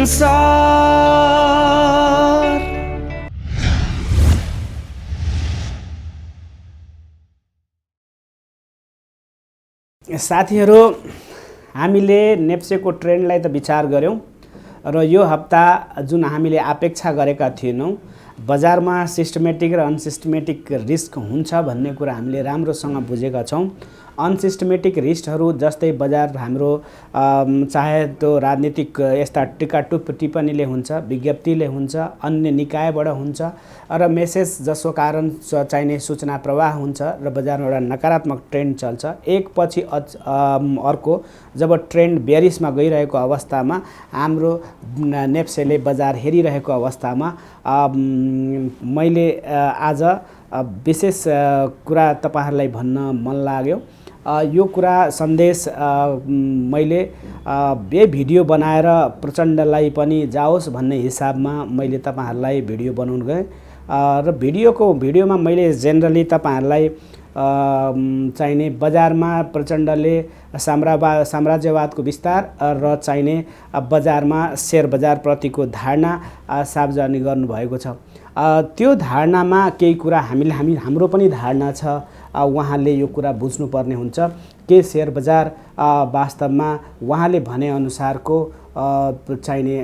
संसार। साथीहरू, हामीले नेप्सेको ट्रेन्डलाई त विचार गर्यौं र यो हप्ता जुन हामीले अपेक्षा गरेका थिएनौं बजारमा सिस्टमेटिक र अनसिस्टमेटिक रिस्क हुन्छ भन्ने कुरा हामीले राम्रोसँग बुझेका छौं। अनसिस्टमेटिक रिस्कहरू जस्तै बजार हाम्रो चाहे त्यो राजनीतिक यस्ता टिका टिप्पणीले हुन्छ, विज्ञप्तिले हुन्छ, अन्य निकायबाट हुन्छ र मेसेज जसको कारण चाहिने सूचना प्रवाह हुन्छ र बजारमा एउटा नकारात्मक ट्रेन्ड चल्छ। एकपछि अर्को जब ट्रेन्ड बेरिसमा गइरहेको अवस्थामा हाम्रो नेप्सेले बजार हेरिरहेको अवस्थामा मैले आज विशेष कुरा तपाईहरुलाई भन्न मन लाग्यो। यो कुरा सन्देश मैले यो भिडियो बनाएर प्रचण्डलाई पनि जाओस् भन्ने हिसाबमा मैले तपाईहरुलाई भिडियो बनाउन गए र भिडियोमा मैले जेनरली तपाईहरुलाई चाहिने बजारमा प्रचण्डले साम्राज्यवादको विस्तार र चाहिने बजारमा शेयर बजार प्रतिको धारणा सार्वजनिक गर्नुभएको छ। त्यो धारणामा केही कुरा हाम्रो पनि धारणा छ। उहाँले यो कुरा बुझ्नुपर्ने हुन्छ के शेयर बजार वास्तवमा उहाँले भने अनुसारको चाहिने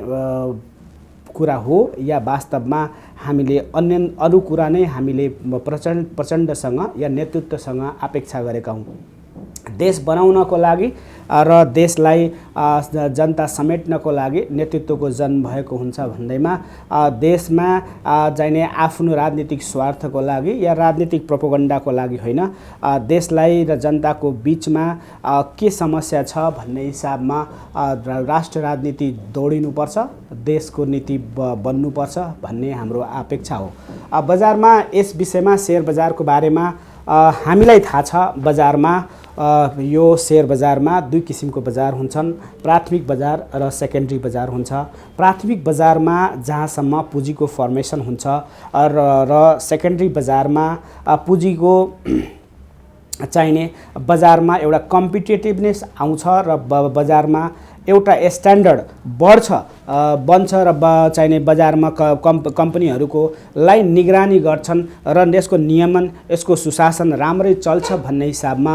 कुरा हो या वास्तवमा हामीले अन्य अरु कुरा नै हामीले प्रचण्डसँग या नेतृत्वसँग अपेक्षा गरेका हौं। देश बनाउनको लागि र देशलाई जनता समेट्नको लागि नेतृत्वको जन्म भएको हुन्छ भन्दैमा देशमा चाहिने आफ्नो राजनीतिक स्वार्थको लागि या राजनीतिक प्रोपोगन्डाको लागि होइन, देशलाई र जनताको बीचमा के समस्या छ भन्ने हिसाबमा राष्ट्र राजनीति दौडिनुपर्छ, देशको नीति बन्नुपर्छ भन्ने हाम्रो अपेक्षा हो। बजारमा यस विषयमा शेयर बजारको बारेमा हामीलाई थाहा छ। बजारमा यो शेयर बजारमा दुई किसिमको बजार हुन्छन्, प्राथमिक बजार र सेकेन्डरी बजार हुन्छ। प्राथमिक बजारमा जहाँसम्म पुँजीको फर्मेसन हुन्छ र सेकेन्डरी बजारमा पुँजीको चाहिने बजारमा एउटा कम्पिटिटिभनेस आउँछ र बजारमा एउटा स्ट्यान्डर्ड बन्छ र चाहिने बजारमा कम्पनीहरूको लाई निगरानी गर्छन् र यसको नियमन, यसको सुशासन राम्रै चल्छ भन्ने हिसाबमा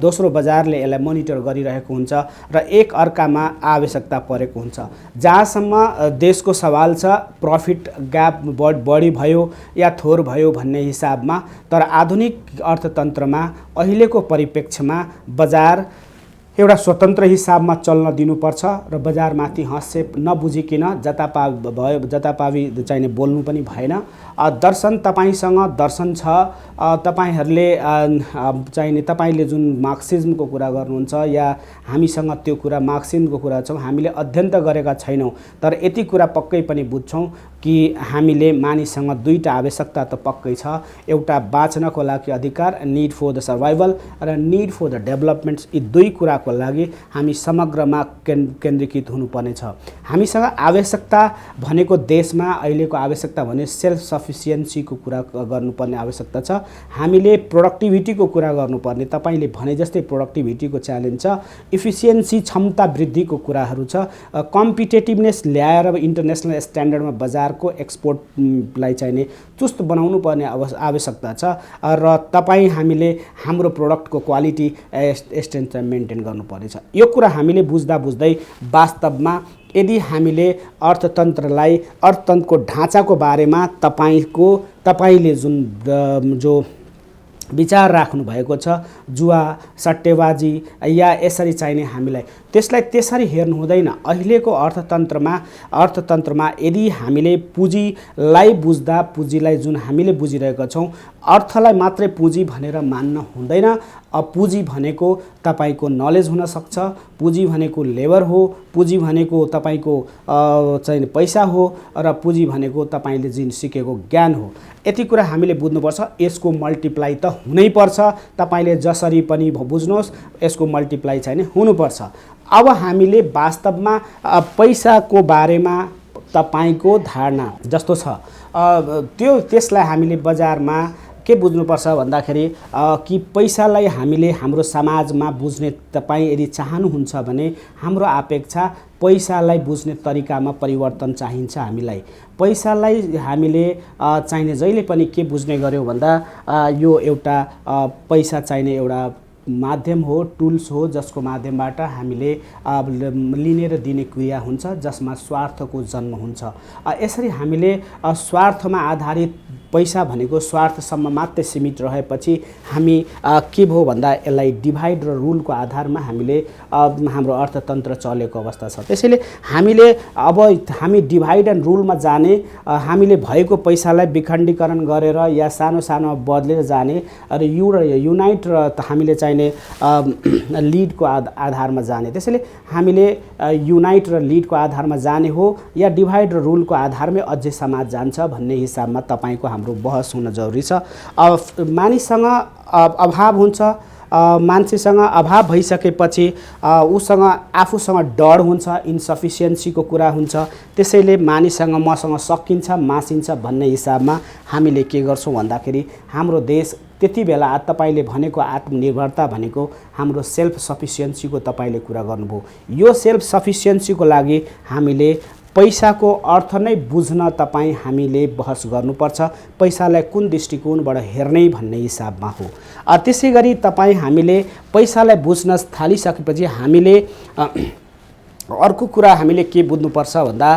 दोस्रो बजारले यसलाई मोनिटर गरिरहेको हुन्छ र एक अर्कामा आवश्यकता परेको हुन्छ। जहाँसम्म देशको सवाल छ प्रफिट ग्याप बढी भयो या थोर भयो भन्ने हिसाबमा, तर आधुनिक अर्थतन्त्रमा अहिलेको परिप्रेक्ष्यमा बजार एउटा स्वतन्त्र हिसाबमा चल्न दिनुपर्छ र बजारमाथि हस्तक्षेप नबुझिकिन जतापावी चाहिने बोल्नु पनि भएन। दर्शन तपाईसँग दर्शन छ, तपाईहरुले चाहिने तपाईले जुन मार्क्सिज्मको कुरा गर्नुहुन्छ या हामीसँग त्यो कुरा मार्क्सिज्मको कुरा छ, हामीले अध्ययन त गरेका छैनौं, तर यति कुरा पक्कै पनि बुझ्छौं कि हामीले मानिससँग दुईटा आवश्यकता त पक्कै छ। एउटा बाँच्नको लागि अधिकार, नीड फर द सर्भाइभल, र नीड फर द डेभलपमेन्ट। यी दुई कुराको लागि हामी समग्रमा केन्द्रीकृत हुनुपर्ने छ। हामीसँग आवश्यकता भनेको देशमा अहिलेको आवश्यकता भने सेल्फ सफिसियन्सीको कुरा गर्नुपर्ने आवश्यकता छ। हामीले प्रोडक्टिभिटीको कुरा गर्नुपर्ने, तपाईले भने जस्तै प्रोडक्टिभिटीको च्यालेन्ज छ, इफिसियन्सी क्षमता वृद्धिको कुराहरू छ, कम्पिटेटिभनेस ल्याएर इन्टरनेसनल स्ट्यान्डर्डमा बजारको एक्सपोर्टलाई चाहिने चुस्त बनाउनु पर्ने आवश्यकता छ र हामीले हाम्रो प्रोडक्टको क्वालिटी स्ट्रेन्थ मेन्टेन गर्नुपर्नेछ। यो कुरा हामीले बुझ्दै वास्तवमा यदि हामीले अर्थतन्त्रको ढाँचाको बारेमा तपाईले जो विचार राख्नु भएको छ, जुवा सट्टेबाजी या यसरी चाहिने हामीलाई त्यसलाई त्यसरी हेर्नु हुँदैन। अहिलेको अर्थतन्त्रमा यदि हामीले पुँजीलाई बुझ्दा, पुँजीलाई जुन हामीले बुझिरहेका छौं, अर्थलाई मात्रै पुँजी भनेर मान्न हुँदैन। पुँजी भनेको तपाईको नलेज हुन सक्छ, पुँजी भनेको लेबर हो, पुँजी भनेको तपाईको चाहिने पैसा हो र पुँजी भनेको तपाईले जुन सिकेको ज्ञान हो। यति कुरा हामीले बुझ्नुपर्छ। यसको मल्टिप्लाई त हुनै पर्छ, तपाईले जसरी पनि बुझ्नुहोस् यसको मल्टिप्लाई चाहिने हुनुपर्छ। अब हामीले वास्तवमा पैसाको बारेमा तपाईको धारणा जस्तो छ त्यसलाई हामीले बजारमा के बुझ्नुपर्छ भन्दाखेरि कि पैसालाई हामीले हाम्रो समाजमा बुझ्ने तपाईँ यदि चाहनुहुन्छ भने हाम्रो अपेक्षा पैसालाई बुझ्ने तरिकामा परिवर्तन चाहिन्छ। हामीलाई पैसालाई हामीले चाहिने जहिले पनि के बुझ्ने गर्यौँ भन्दा यो एउटा पैसा चाहिने एउटा माध्यम हो, टुल्स हो, जसको माध्यमबाट हामीले लिने र दिने क्रिया हुन्छ, जसमा स्वार्थको जन्म हुन्छ। यसरी हामीले स्वार्थमा आधारित पैसा भनेको स्वार्थसम्म मात्रै सीमित रहेपछि हामी के भयो भन्दा यसलाई डिभाइड र रुलको आधारमा हामीले हाम्रो अर्थतन्त्र चलेको अवस्था छ। त्यसैले हामीले अब हामी डिभाइड एन्ड रुलमा जाने, हामीले भएको पैसालाई विखण्डीकरण गरेर या सानो सानो बदलेर जाने र युनाइट र हामीले चाहिने लिडको आधारमा जाने। त्यसैले हामीले युनाइट र लिडको आधारमा जाने हो या डिभाइड र रुलको आधारमै अझै समाज जान्छ भन्ने हिसाबमा तपाईको हाम्रो बहस हुन जरुरी छ। मानिससँग अभाव हुन्छ, मान्छेसँग अभाव भइसकेपछि उसँग आफूसँग डर हुन्छ, इन्सफिसियन्सीको कुरा हुन्छ। त्यसैले मानिससँग मसँग सकिन्छ मासिन्छ भन्ने हिसाबमा हामीले के गर्छौँ भन्दाखेरि हाम्रो देश त्यति बेला तपाईले भनेको आत्मनिर्भरता भनेको हाम्रो सेल्फ सफिसियन्सीको तपाईले कुरा गर्नुभयो। यो सेल्फ सफिसियन्सीको लागि हामीले पैसाको अर्थ नै बुझ्न हामीले बहस गर्नुपर्छ। पैसालाई कुन दृष्टिकोणबाट हेर्ने भन्ने हिसाबमा हो। त्यसै गरी हामीले पैसालाई बुझ्न थालिसकेपछि हामीले अर्को कुरा हामीले के बुझ्नुपर्छ भन्दा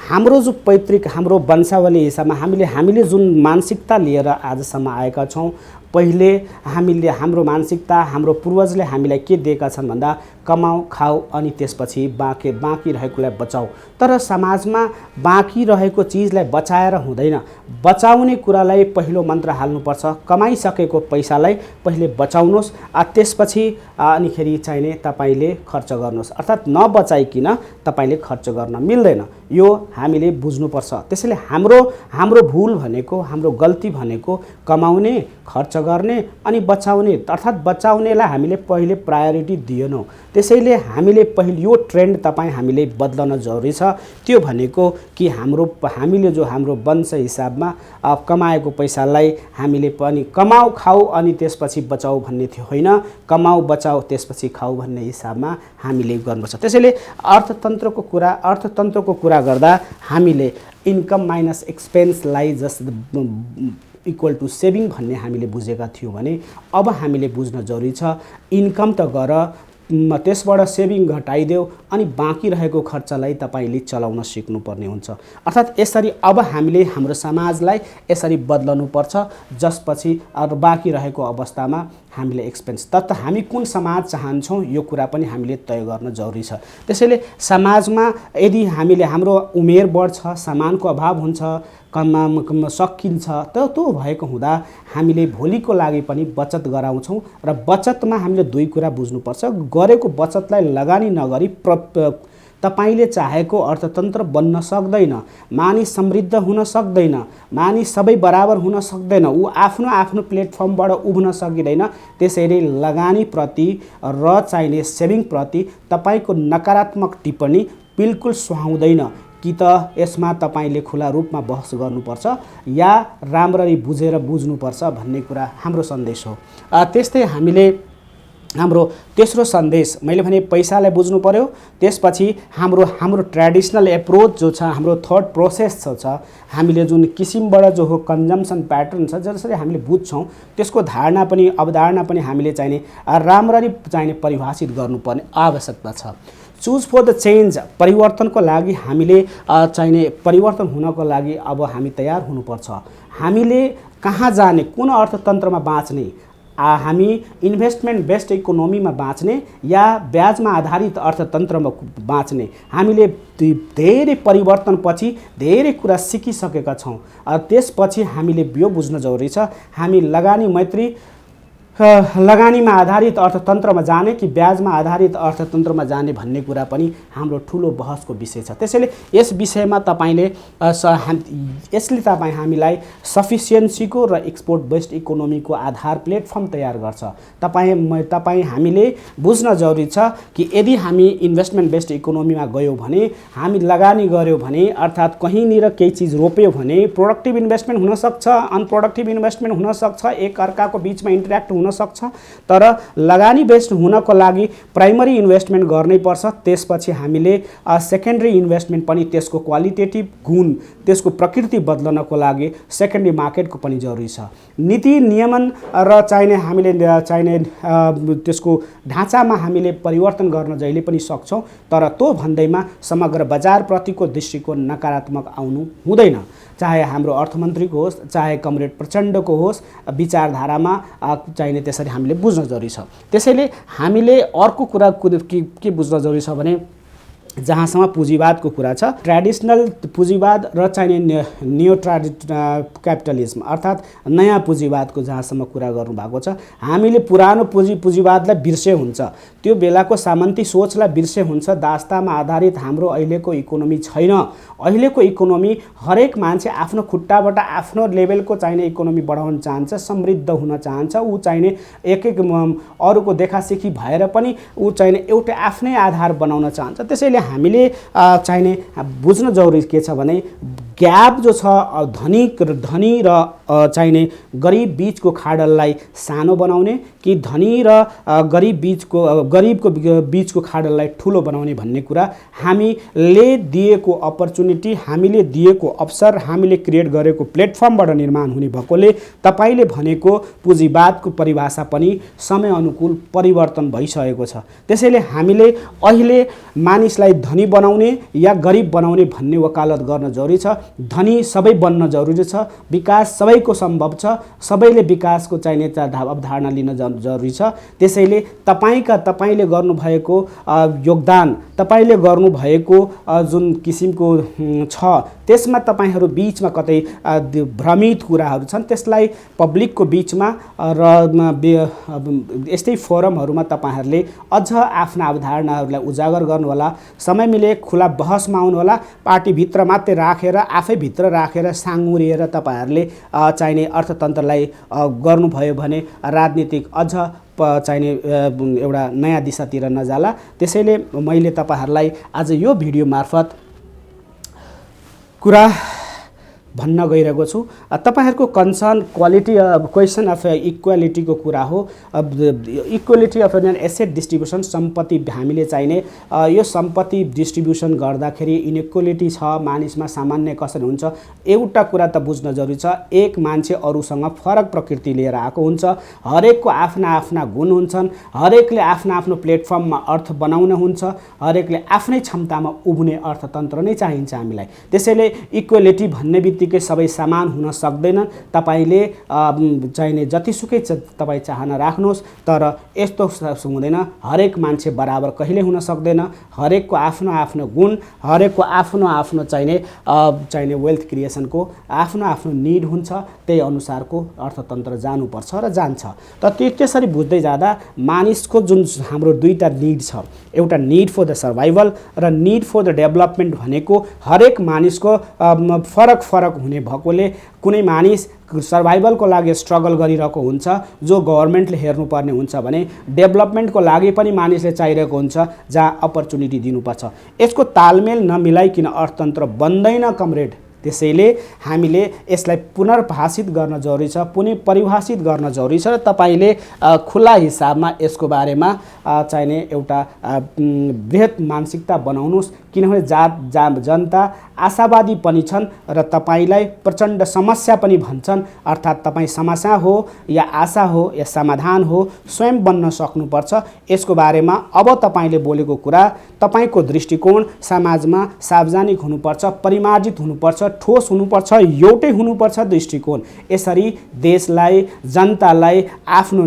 हाम्रो जो पैतृक हाम्रो वंशावली हिसाबमा हामीले जुन मानसिकता लिएर आजसम्म आएका छौँ, पहिले हामीले हाम्रो मानसिकता हाम्रो पूर्वजले हामीलाई के दिएका छन् भन्दा कमाऊ खाऊ अनि त्यसपछि बाँकी रहेकोलाई बचाऊ। तर समाजमा बाँकी रहेको चिजलाई बचाएर हुँदैन, बचाउने कुरालाई पहिलो मन्त्र हाल्नुपर्छ। कमाइसकेको पैसालाई पहिले बचाउनुहोस्, त्यसपछि अनिखेरि चाहिने तपाईले खर्च गर्नुहोस्। अर्थात् नबचाइकिन तपाईले खर्च गर्न मिल्दैन, यो हामीले बुझ्नुपर्छ। त्यसैले हाम्रो भुल भनेको, हाम्रो गल्ती भनेको कमाउने, खर्च गर्ने अनि बचाउने, अर्थात् बचाउनेलाई हामीले पहिले प्रायोरिटी दिएनौँ। त्यसैले हामीले पहिले यो ट्रेन्ड हामीले बदल्न जरुरी छ। त्यो भनेको कि हामीले जो हाम्रो वंश हिसाबमा कमाएको पैसालाई हामीले पनि कमाऊ खाऊ अनि त्यसपछि बचाऊ भन्ने थियो होइन, कमाऊ बचाऊ त्यसपछि खाऊ भन्ने हिसाबमा हामीले गर्नुपर्छ। त्यसैले अर्थतन्त्रको कुरा गर्दा हामीले इन्कम माइनस एक्सपेन्सलाई इक्वल टु सेभिङ भन्ने हामीले बुझेका थियौँ भने अब हामीले बुझ्न जरुरी छ इन्कम त गर, त्यसबाट सेभिङ घटाइदेऊ अनि बाँकी रहेको खर्चलाई तपाईले चलाउन सिक्नुपर्ने हुन्छ। अर्थात् यसरी अब हामीले हाम्रो समाजलाई यसरी बदल्नुपर्छ, जसपछि बाँकी रहेको अवस्थामा हामीले एक्सपेन्स हामी कुन समाज चाहन्छौँ यो कुरा पनि हामीले तय गर्न जरुरी छ। त्यसैले समाजमा यदि हाम्रो उमेर बढ्छ, सामानको अभाव हुन्छ, कमाउन सकिन्छ, त्यो भएको हुँदा हामीले भोलिको लागि पनि बचत गराउँछौँ र बचतमा हामीले दुई कुरा बुझ्नुपर्छ। गरेको बचतलाई लगानी नगरी तपाईले चाहेको अर्थतन्त्र बन्न सक्दैन, मानिस समृद्ध हुन सक्दैन, मानिस सबै बराबर हुन सक्दैन, ऊ आफ्नो प्लेटफर्मबाट उभ्न सकिँदैन। त्यसैले लगानीप्रति र चाहिने सेभिङप्रति तपाईको नकारात्मक टिप्पणी बिल्कुल सुहाउँदैन कि त यसमा तपाईले खुला रूपमा बहस गर्नुपर्छ या राम्ररी बुझेर बुझ्नुपर्छ भन्ने कुरा हाम्रो सन्देश हो। त्यस्तै हाम्रो तेस्रो सन्देश मैले भने पैसालाई बुझ्नु पर्यो, त्यसपछि हाम्रो ट्रेडिसनल एप्रोच जो छ, हाम्रो थर्ड प्रोसेस छ, हामीले जुन किसिमबाट जो हो कन्जम्सन प्याटर्न छ, जसरी हामीले बुझ्छौँ त्यसको अवधारणा पनि हामीले चाहिने राम्ररी चाहिने परिभाषित गर्नुपर्ने आवश्यकता छ। चुज फर द चेन्ज, परिवर्तनको लागि हामीले चाहिने परिवर्तन हुनको लागि अब हामी तयार हुनुपर्छ। हामीले कहाँ जाने, कुन अर्थतन्त्रमा बाँच्ने, हामी इन्भेस्टमेन्ट बेस्ड इकोनोमीमा बाँच्ने या ब्याजमा आधारित अर्थतन्त्रमा बाँच्ने, हामीले धेरै परिवर्तनपछि धेरै कुरा सिकिसकेका छौँ। त्यसपछि हामीले यो बुझ्न जरुरी छ हामी लगानी मैत्री लगानीमा आधारित अर्थतन्त्रमा जाने कि ब्याजमा आधारित अर्थतन्त्रमा जाने भन्ने कुरा पनि हाम्रो ठुलो बहसको विषय छ। त्यसैले यस विषयमा तपाईँले यसले हामीलाई सफिसियन्सीको र एक्सपोर्ट बेस्ड इकोनोमीको आधार प्लेटफर्म तयार गर्छ। हामीले बुझ्न जरुरी छ कि यदि हामी इन्भेस्टमेन्ट बेस्ड इकोनोमीमा गयौँ भने, हामी लगानी गऱ्यौँ भने, अर्थात् कहीँनिर केही चिज रोप्यौँ भने प्रोडक्टिभ इन्भेस्टमेन्ट हुनसक्छ, अनप्रोडक्टिभ इन्भेस्टमेन्ट हुनसक्छ, एक अर्काको बिचमा इन्टरेक्ट हुन सक्छ, तर लगानी बेस्ड हुनको लागि प्राइमरी इन्भेस्टमेन्ट गर्नै पर्छ। त्यसपछि हामीले सेकेन्डरी इन्भेस्टमेन्ट पनि त्यसको क्वालिटेटिभ गुण, त्यसको प्रकृति बदल्नको लागि सेकेन्डरी मार्केटको पनि जरुरी छ। नीति नियमन र हामीले त्यसको ढाँचामा हामीले परिवर्तन गर्न जहिले पनि सक्छौँ, तर त्यो भन्दैमा समग्र बजारप्रतिको दृष्टिकोण नकारात्मक आउनु हुँदैन। चाहे हाम्रो अर्थमन्त्रीको होस्, चाहे कमरेड प्रचण्डको होस्, विचारधारामा चाहिने त्यसरी हामीले बुझ्न जरुरी छ। त्यसैले हामीले अर्को कुरा के बुझ्न जरुरी छ भने, जहाँसम्म पुँजीवादको कुरा छ, ट्रेडिसनल पुँजीवाद र चाहिने न्यू क्यापिटलिज्म अर्थात् नयाँ पुँजीवादको जहाँसम्म कुरा गर्नुभएको छ, हामीले पुरानो पुँजीवादलाई बिर्से हुन्छ, त्यो बेलाको सामन्ती सोचलाई बिर्से हुन्छ। दास्तामा आधारित हाम्रो अहिलेको इकोनोमी छैन। अहिलेको इकोनोमी हरेक मान्छे आफ्नो खुट्टाबाट आफ्नो लेभलको चाहिने इकोनोमी बढाउन चाहन्छ, समृद्ध हुन चाहन्छ। ऊ चाहिने एक अरूको देखासेखी भएर पनि ऊ चाहिने एउटा आफ्नै आधार बनाउन चाहन्छ। त्यसैले हामीले चाहिने बुझ्न जरुरी के छ भने, ग्याप जो छ धनी र चाहिने गरिब बीचको खाडललाई सानो बनाउने कि धनी र गरिबको बीचको खाडललाई ठुलो बनाउने भन्ने कुरा हामीले दिएको अपर्च्युनिटी, हामीले दिएको अवसर, हामीले क्रिएट गरेको प्लेटफर्मबाट निर्माण हुने भएकोले तपाईले भनेको पुँजीवादको परिभाषा पनि समय अनुकूल परिवर्तन भइसकेको छ। त्यसैले हामीले अहिले मानिसलाई धनी बनाउने या गरिब बनाउने भन्ने वकालत गर्न जरुरी छ। धनी सबै बन्न जरुरी छ, विकास सबैको सम्भव छ, सबैले विकासको चाहिने अवधारणा लिन जरुरी छ। त्यसैले तपाईले गर्नुभएको योगदान, तपाईले गर्नुभएको जुन किसिमको छ, त्यसमा तपाईहरू बीचमा कतै भ्रमित कुराहरू छन्, त्यसलाई पब्लिकको बीचमा र यस्तै फोरमहरूमा तपाईहरूले अझ आफ्ना अवधारणाहरूलाई उजागर गर्नुहोला। समय मिले खुला बहसमा आउनुहोला। पार्टीभित्र मात्रै राखेर, आफैभित्र राखेर साङ्गुरिएर तपाईहरूले चाहिने अर्थतन्त्रलाई गर्नुभयो भने राजनीतिक अझ चाहिने एउटा नयाँ दिशातिर नजाला। त्यसैले मैले तपाईहरूलाई आज यो भिडियो मार्फत कुरा भन्न गइरहेको छु। तपाईहरुको कन्सर्न क्वेसन अफ इक्वालिटीको कुरा हो। Equality of an asset distribution, सम्पत्ति हामीले चाहिने यो सम्पत्ति डिस्ट्रिब्युसन गर्दाखेरि इनइक्वालिटी छ, मानिसमा सामान्य कसरी हुन्छ, एउटा कुरा त बुझ्न जरुरी छ। एक मान्छे अरूसँग फरक प्रकृति लिएर आएको हुन्छ, हरेकको आफ्ना आफ्ना गुण हुन्छन्, हरेकले आफ्ना आफ्नो प्लेटफर्ममा अर्थ बनाउन हुन्छ, हरेकले आफ्नै क्षमतामा उभ्ने अर्थतन्त्र नै चाहिन्छ हामीलाई। त्यसैले इक्वालिटी भन्ने बित्तिकै सबै समान हुन सक्दैन। तपाईले चाहिने जतिसुकै तपाई चाहना राख्नुहोस्, तर यस्तो हुँदैन। हरेक मान्छे बराबर कहिले हुन सक्दैन। हरेकको आफ्नो आफ्नो गुण, हरेकको आफ्नो आफ्नो चाहिने वेल्थ क्रिएसनको आफ्नो आफ्नो निड हुन्छ। त्यही अनुसारको अर्थतन्त्र जानुपर्छ र जान्छ। त त्यसरी बुझ्दै जाँदा मानिसको जुन हाम्रो दुईटा निड छ, एउटा निड फर द सर्भाइभल र निड फर द डेभलपमेन्ट भनेको हरेक मानिसको फरक फरक हुने भएकोले कुनै मानिस सर्भाइभलको लागि स्ट्रगल गरिरहेको हुन्छ, जो गभर्नमेन्टले हेर्नुपर्ने हुन्छ भने डेभलपमेन्टको लागि पनि मानिसले चाहिरहेको हुन्छ, जहाँ अपर्च्युनिटी दिनुपर्छ। यसको तालमेल नमिलाइकन अर्थतन्त्र बन्दैन कमरेड। त्यसैले हामीले यसलाई पुनर्भाषित गर्न जरुरी छ, परिभाषित गर्न जरुरी छ र तपाईले खुला हिसाबमा यसको बारेमा चाहिने एउटा बृहत मानसिकता बनाउनुहोस्। किनभने जनता आशावादी पनि छन् र तपाईलाई प्रचण्ड समस्या पनि भन्छन्। अर्थात् तपाईँ समस्या हो या आशा हो या समाधान हो, स्वयं बन्न सक्नुपर्छ। यसको बारेमा अब तपाईले बोलेको कुरा, तपाईको दृष्टिकोण समाजमा सार्वजनिक हुनुपर्छ, परिमार्जित हुनुपर्छ, ठोस हुनुपर्छ, एउटै हुनुपर्छ दृष्टिकोण। यसरी देशलाई, जनतालाई आफ्नो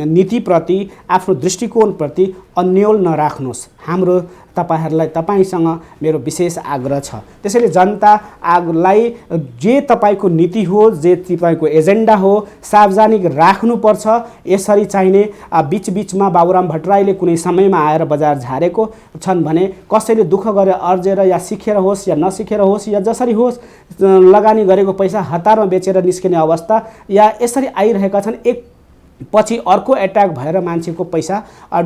नीतिप्रति, आफ्नो दृष्टिकोणप्रति अन्यल नराख्नुहोस्। हाम्रो तपाईसँग मेरो विशेष आग्रह छ। त्यसैले जनतालाई जे तपाईको नीति हो, जे तपाईको एजेन्डा हो, सार्वजनिक राख्नुपर्छ। यसरी चाहिने बीचबीचमा बाबुराम भट्टराईले कुनै समयमा आएर बजार झारेको छन् भने कसैले दुःख गरे अर्जेर या सिकेर होस् या नसिकेर होस् या जसरी होस् लगानी गरेको पैसा हतारमा बेचेर निस्किने अवस्था या यसरी आइरहेका छन्। एक पछि अर्को एट्याक भएर मान्छेको पैसा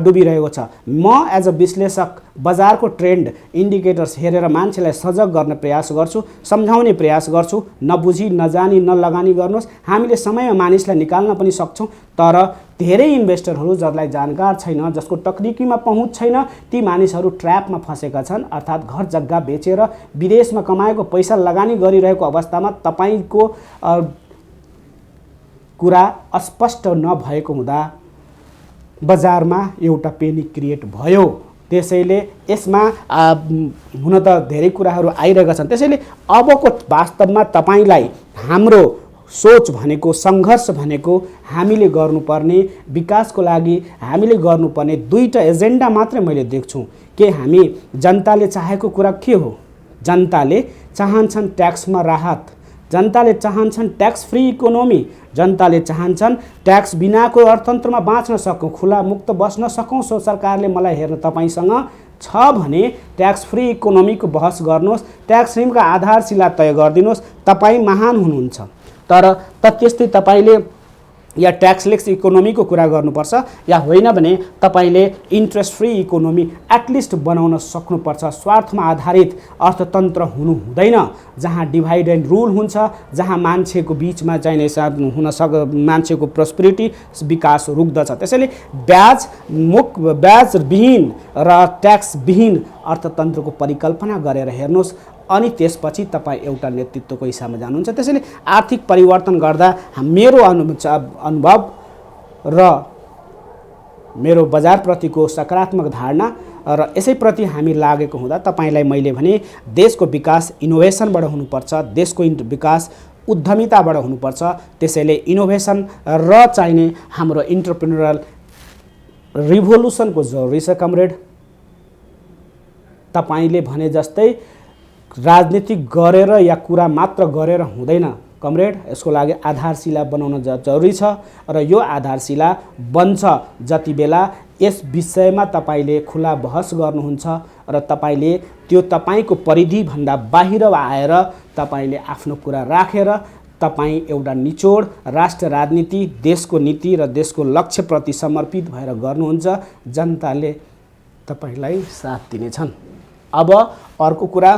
डुबिरहेको छ। म एज अ विश्लेषक बजारको ट्रेन्ड इन्डिकेटर्स हेरेर मान्छेलाई सजग गर्ने प्रयास गर्छु, सम्झाउने प्रयास गर्छु। नबुझी नजानी नलगानी गर्नुहोस्। हामीले समयमा मानिसलाई निकाल्न पनि सक्छौँ, तर धेरै इन्भेस्टरहरू जसलाई जानकार छैन, जसको तकनिकीमा पहुँच छैन, ती मानिसहरू ट्र्यापमा फँसेका छन्। अर्थात् घर जग्गा बेचेर विदेशमा कमाएको पैसा लगानी गरिरहेको अवस्थामा तपाईको कुरा अस्पष्ट नभएको हुँदा बजारमा एउटा पेनिक क्रिएट भयो। त्यसैले यसमा हुन त धेरै कुराहरू आइरहेका छन्। त्यसैले अबको वास्तवमा तपाईलाई हाम्रो सोच भनेको, सङ्घर्ष भनेको हामीले गर्नुपर्ने विकासको लागि हामीले गर्नुपर्ने दुईटा एजेन्डा मात्रै मैले देख्छु। के हामी जनताले चाहेको कुरा के हो? जनताले चाहन्छन् ट्याक्समा राहत, जनताले चाहन्छन् ट्याक्स फ्री इकोनोमी, जनताले चाहन्छन् ट्याक्स बिनाको अर्थतन्त्रमा बाँच्न सकौँ, खुला मुक्त बस्न सकौँ। सो सरकारले मलाई हेर्न तपाईसँग छ भने ट्याक्स फ्री इकोनोमीको बहस गर्नुहोस्, ट्याक्स फ्रीका आधारशिला तय गरिदिनुहोस्। तपाईँ महान हुनुहुन्छ, तर त्यस्तै तपाईले या ट्याक्सलेस इकोनोमीको कुरा गर्नुपर्छ या होइन भने तपाईले इन्ट्रेस्ट फ्री इकोनोमी एटलिस्ट बनाउन सक्नुपर्छ। स्वार्थमा आधारित अर्थतन्त्र हुनु हुँदैन, जहाँ डिभाइड एन्ड रुल हुन्छ, जहाँ मान्छेको बिचमा चाहिने मान्छेको प्रोस्पेरिटी विकास रुक्दछ। त्यसैले ब्याजविहीन र ट्याक्सविहीन अर्थतन्त्रको परिकल्पना गरेर हेर्नुहोस्, अनि त्यसपछि तपाईँ एउटा नेतृत्वको हिसाबमा जानुहुन्छ। त्यसैले आर्थिक परिवर्तन गर्दा मेरो अनुभव र मेरो बजारप्रतिको सकारात्मक धारणा र यसैप्रति हामी लागेको हुँदा तपाईँलाई मैले भने देशको विकास इनोभेसनबाट हुनुपर्छ, देशको विकास उद्यमिताबाट हुनुपर्छ। त्यसैले इनोभेसन र चाहिने हाम्रो इन्टरप्रेन्योरल रिभोल्युसनको जरुरी छ। कमरेड, तपाईँले भने जस्तै राजनीतिक गरेर या कुरा मात्र गरेर हुँदैन कमरेड। यसको लागि आधारशिला बनाउन जरुरी छ र यो आधारशिला बन्छ जति बेला यस विषयमा तपाईले खुला बहस गर्नुहुन्छ र तपाईले त्यो तपाईको परिधिभन्दा बाहिर आएर तपाईले आफ्नो कुरा राखेर तपाईँ एउटा निचोड राष्ट्र राजनीति, देशको नीति र देशको लक्ष्यप्रति समर्पित भएर गर्नुहुन्छ। जनताले तपाईलाई साथ दिनेछन्। अब अर्को कुरा,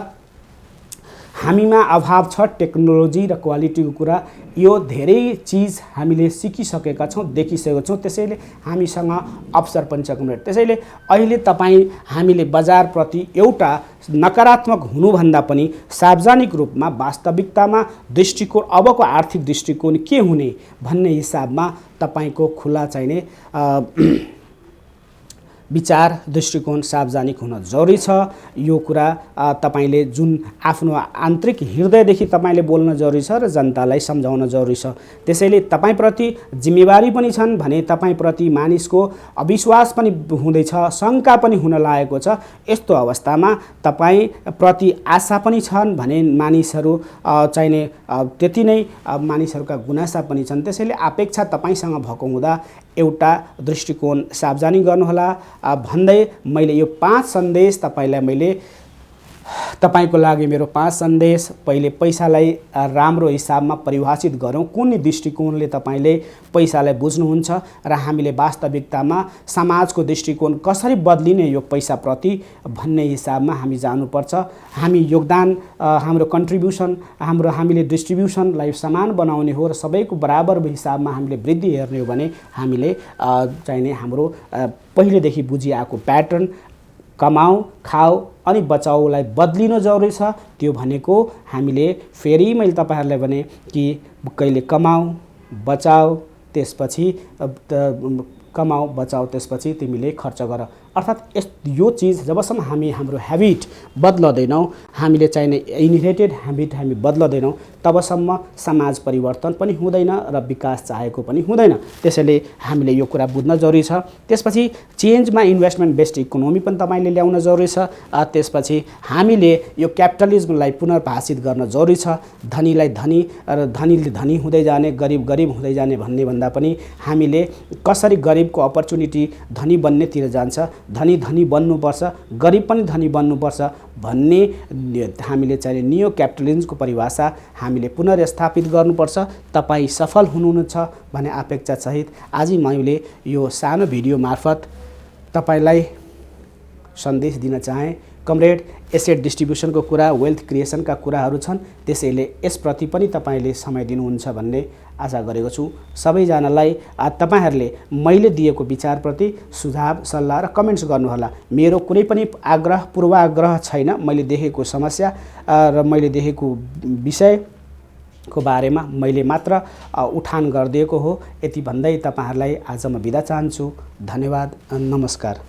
हामीमा अभाव छ टेक्नोलोजी र क्वालिटीको कुरा। यो धेरै चिज हामीले सिकिसकेका छौँ, देखिसकेका छौँ। त्यसैले हामीसँग अवसर पनि छ कमरेड। त्यसैले अहिले हामीले बजारप्रति एउटा नकारात्मक हुनुभन्दा पनि सार्वजनिक रूपमा वास्तविकतामा दृष्टिकोण, अबको आर्थिक दृष्टिकोण के हुने भन्ने हिसाबमा तपाईको खुला चाहिने विचार दृष्टिकोण सार्वजनिक हुन जरुरी छ। यो कुरा तपाईले जुन आफ्नो आन्तरिक हृदयदेखि तपाईले बोल्न जरुरी छ र जनतालाई सम्झाउन जरुरी छ। त्यसैले तपाईप्रति जिम्मेवारी पनि छन् भने तपाईँप्रति मानिसको अविश्वास पनि हुँदैछ, शङ्का पनि हुन लागेको छ। यस्तो अवस्थामा तपाईँप्रति आशा पनि छन् भने मानिसहरू चाहिने त्यति नै मानिसहरूका गुनासा पनि छन्। त्यसैले अपेक्षा तपाईसँग भएको हुँदा एउटा दृष्टिकोण सार्वजनिक गर्नुहोला भन्दै मैले यो 5 सन्देश तपाईको लागि मेरो 5 सन्देश। पहिले पैसालाई राम्रो हिसाबमा परिभाषित गरौँ। कुन दृष्टिकोणले तपाईले पैसालाई बुझ्नुहुन्छ र हामीले वास्तविकतामा समाजको दृष्टिकोण कसरी बदलिने यो पैसाप्रति भन्ने हिसाबमा हामी जानुपर्छ। हामी योगदान, हाम्रो कन्ट्रिब्युसन, हामीले डिस्ट्रिब्युसनलाई समान बनाउने हो र सबैको बराबर हिसाबमा हामीले वृद्धि हेर्ने हो भने हामीले चाहिने हाम्रो पहिलेदेखि बुझिआएको प्याटर्न कमाऊ, खाऊ अनि बचाउलाई बदलिनु जरुरी छ। त्यो भनेको हामीले फेरि मैले तपाईहरुलाई भने कि कहिले कमाऊ, बचाऊ, त्यसपछि कमाऊ, बचाऊ, त्यसपछि तिमीले खर्च गर। अर्थात् यो चीज जबसम्म हामी हाम्रो ह्याबिट बदल्दैनौँ, हामीले चाहिने इनहेरिटेड ह्याबिट हामी बदल्दैनौँ, तबसम्म समाज परिवर्तन पनि हुँदैन र विकास चाहेको पनि हुँदैन। त्यसैले हामीले यो कुरा बुझ्न जरुरी छ। त्यसपछि चेन्जमा इन्भेस्टमेन्ट बेस्ड इकोनोमी पनि तपाईले ल्याउन जरुरी छ। त्यसपछि हामीले यो क्यापिटलिजमलाई पुनर्भाषित गर्न जरुरी छ। धनीलाई धनी र धनीले धनी हुँदै जाने, गरिब गरिब हुँदै जाने भन्ने भन्दा पनि हामीले कसरी गरिबको अपर्च्युनिटी धनी बन्नेतिर जान्छ, धनी धनी बन्नुपर्छ, गरिब पनि धनी बन्नुपर्छ भन्ने हामीले चाहिँ नियो क्यापिटलिजमको परिभाषा हामीले पुनर्स्थापित गर्नुपर्छ। तपाईँ सफल हुनुहुन्छ भन्ने अपेक्षा सहित आज मैले यो सानो भिडियो मार्फत तपाईलाई सन्देश दिन चाहे। कमरेड, एसेट डिस्ट्रिब्युसनको कुरा, वेल्थ क्रिएसनका कुराहरू छन्, त्यसैले यसप्रति पनि तपाईले समय दिनुहुन्छ भन्ने आशा गरेको छु। सबैजनालाई तपाईहरूले मैले दिएको विचारप्रति सुझाव, सल्लाह र कमेन्ट्स गर्नुहोला। मेरो कुनै पनि आग्रह पूर्वाग्रह छैन। मैले देखेको समस्या र मैले देखेको विषयको बारेमा मैले मात्र उठान गरिदिएको हो। यति भन्दै तपाईहरूलाई आज म बिदा चाहन्छु। धन्यवाद, नमस्कार।